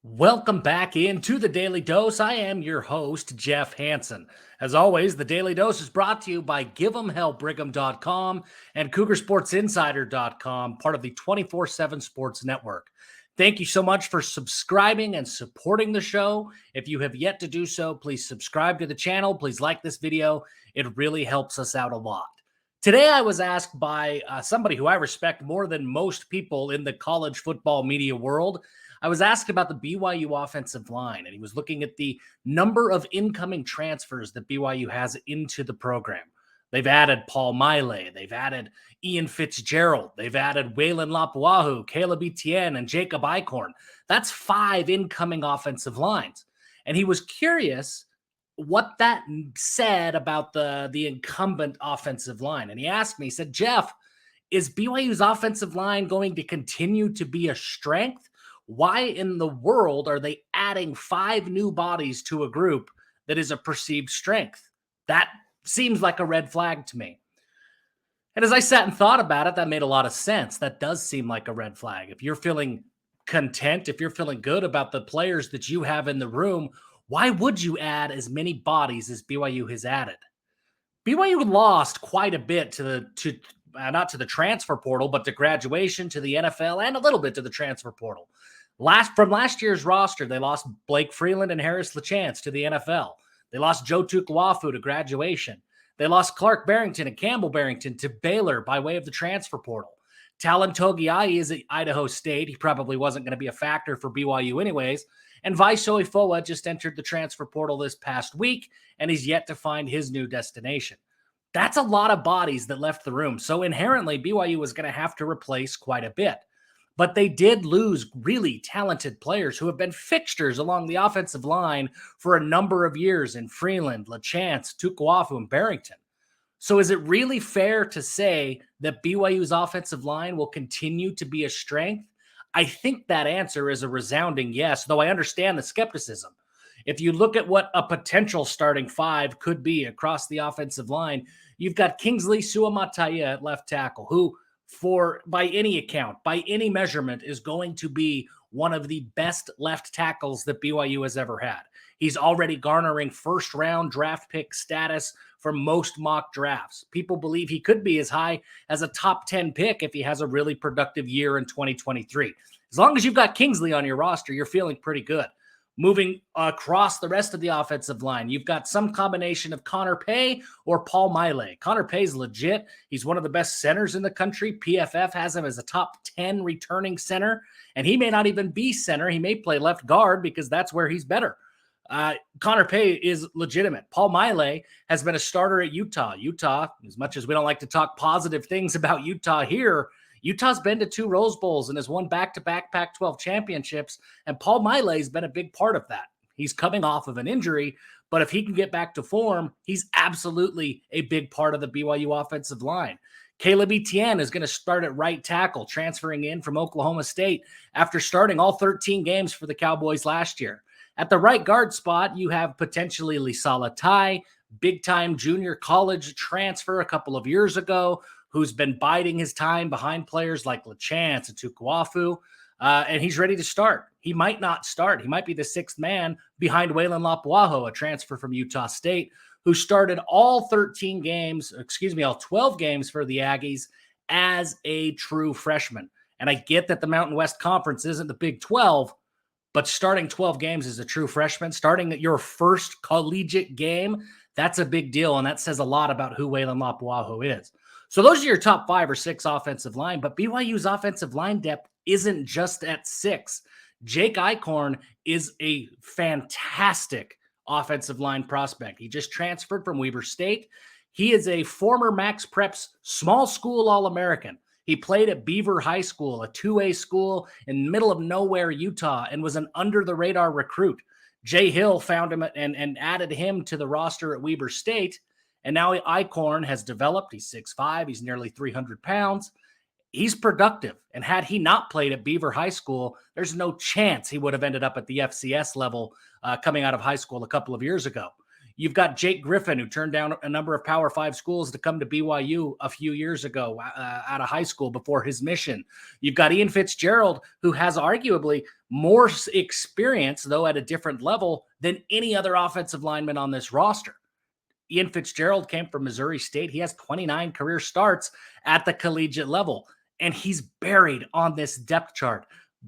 Welcome back into the Daily Dose. I am your host, Jeff Hansen. As always, the Daily Dose is brought to you by Give'emHellBrigham.com and CougarSportsInsider.com, part of the 24/7 Sports Network. Thank you so much for subscribing and supporting the show. If you have yet to do so, please subscribe to the channel. Please like this video. It really helps us out a lot. Today, I was asked by somebody who I respect more than most people in the college football media world. I was asked about the BYU offensive line, and he was looking at the number of incoming transfers that BYU has into the program. They've added Paul Maile. They've added Ian Fitzgerald. They've added Waylon Lapuahu, Caleb Etienne, and Jacob Eichhorn. That's 5 incoming offensive lines. And he was curious what that said about the incumbent offensive line. And he asked me, he said, Jeff, is BYU's offensive line going to continue to be a strength? Why in the world are they adding 5 new bodies to a group that is a perceived strength? That seems like a red flag to me. And as I sat and thought about it, that made a lot of sense. That does seem like a red flag. If you're feeling content, if you're feeling good about the players that you have in the room, why would you add as many bodies as BYU has added? BYU lost quite a bit to not to the transfer portal, but to graduation, to the NFL, and a little bit to the transfer portal. From last year's roster, they lost Blake Freeland and Harris LaChance to the NFL. They lost Joe Tukuafu to graduation. They lost Clark Barrington and Campbell Barrington to Baylor by way of the transfer portal. Talon Togiai is at Idaho State. He probably wasn't going to be a factor for BYU anyways. And Vaiso Ifoa just entered the transfer portal this past week, and he's yet to find his new destination. That's a lot of bodies that left the room. So inherently, BYU was going to have to replace quite a bit. But they did lose really talented players who have been fixtures along the offensive line for a number of years in Freeland, LaChance, Tukuafu, and Barrington. So is it really fair to say that BYU's offensive line will continue to be a strength? I think that answer is a resounding yes, though I understand the skepticism. If you look at what a potential starting 5 could be across the offensive line, you've got Kingsley Suamataia at left tackle, who, by any account, by any measurement, is going to be one of the best left tackles that BYU has ever had. He's already garnering first-round draft pick status for most mock drafts. People believe he could be as high as a top 10 pick if he has a really productive year in 2023. As long as you've got Kingsley on your roster, you're feeling pretty good. Moving across the rest of the offensive line, you've got some combination of Connor Pay or Paul Maile. Connor Pay's legit. He's one of the best centers in the country. PFF has him as a top 10 returning center, and he may not even be center. He may play left guard because that's where he's better. Connor Pay is legitimate. Paul Maile has been a starter at Utah. Utah, as much as we don't like to talk positive things about Utah here, Utah's been to 2 Rose Bowls and has won back-to-back Pac-12 championships, and Paul Maile's been a big part of that. He's coming off of an injury, but if he can get back to form, he's absolutely a big part of the BYU offensive line. Caleb Etienne is going to start at right tackle, transferring in from Oklahoma State after starting all 13 games for the Cowboys last year. At the right guard spot, you have potentially Lisala Tai, big-time junior college transfer a couple of years ago, who's been biding his time behind players like LaChance and Tukuafu, and he's ready to start. He might not start. He might be the 6th man behind Waylon Lapuahu, a transfer from Utah State, who started all 12 games for the Aggies as a true freshman. And I get that the Mountain West Conference isn't the Big 12, but starting 12 games as a true freshman, starting your first collegiate game, that's a big deal, and that says a lot about who Waylon Lapuahu is. So those are your top 5 or 6 offensive line, but BYU's offensive line depth isn't just at 6. Jake Eichhorn is a fantastic offensive line prospect. He just transferred from Weber State. He is a former Max Preps small school All-American. He played at Beaver High School, a 2A school in the middle of nowhere, Utah, and was an under-the-radar recruit. Jay Hill found him and added him to the roster at Weber State. And now Eichhorn has developed. He's 6'5". He's nearly 300 pounds. He's productive. And had he not played at Beaver High School, there's no chance he would have ended up at the FCS level coming out of high school a couple of years ago. You've got Jake Griffin, who turned down a number of Power 5 schools to come to BYU a few years ago out of high school before his mission. You've got Ian Fitzgerald, who has arguably more experience, though at a different level, than any other offensive lineman on this roster. Ian Fitzgerald came from Missouri State. He has 29 career starts at the collegiate level, and he's buried on this depth chart.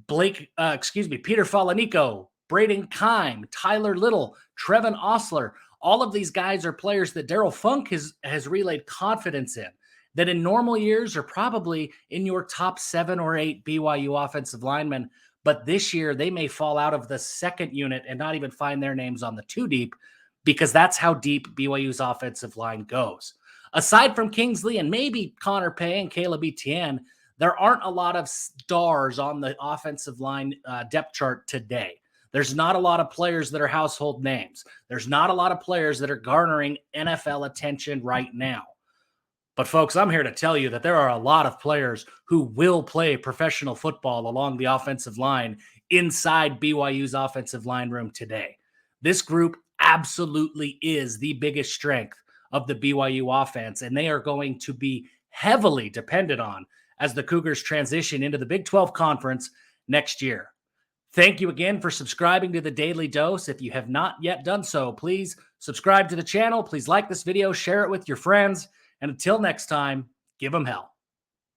Peter Falanico, Braden Kime, Tyler Little, Trevin Osler. All of these guys are players that Daryl Funk has relayed confidence in, that in normal years are probably in your top 7 or 8 BYU offensive linemen. But this year, they may fall out of the second unit and not even find their names on the 2 deep, because that's how deep BYU's offensive line goes. Aside from Kingsley and maybe Connor Pay and Caleb Etienne, there aren't a lot of stars on the offensive line depth chart today. There's not a lot of players that are household names. There's not a lot of players that are garnering NFL attention right now. But folks, I'm here to tell you that there are a lot of players who will play professional football along the offensive line inside BYU's offensive line room today. This group absolutely is the biggest strength of the BYU offense, and they are going to be heavily dependent on as the Cougars transition into the Big 12 Conference next year. Thank you again for subscribing to the Daily Dose. If you have not yet done so, please subscribe to the channel. Please like this video, share it with your friends, and until next time, give them hell.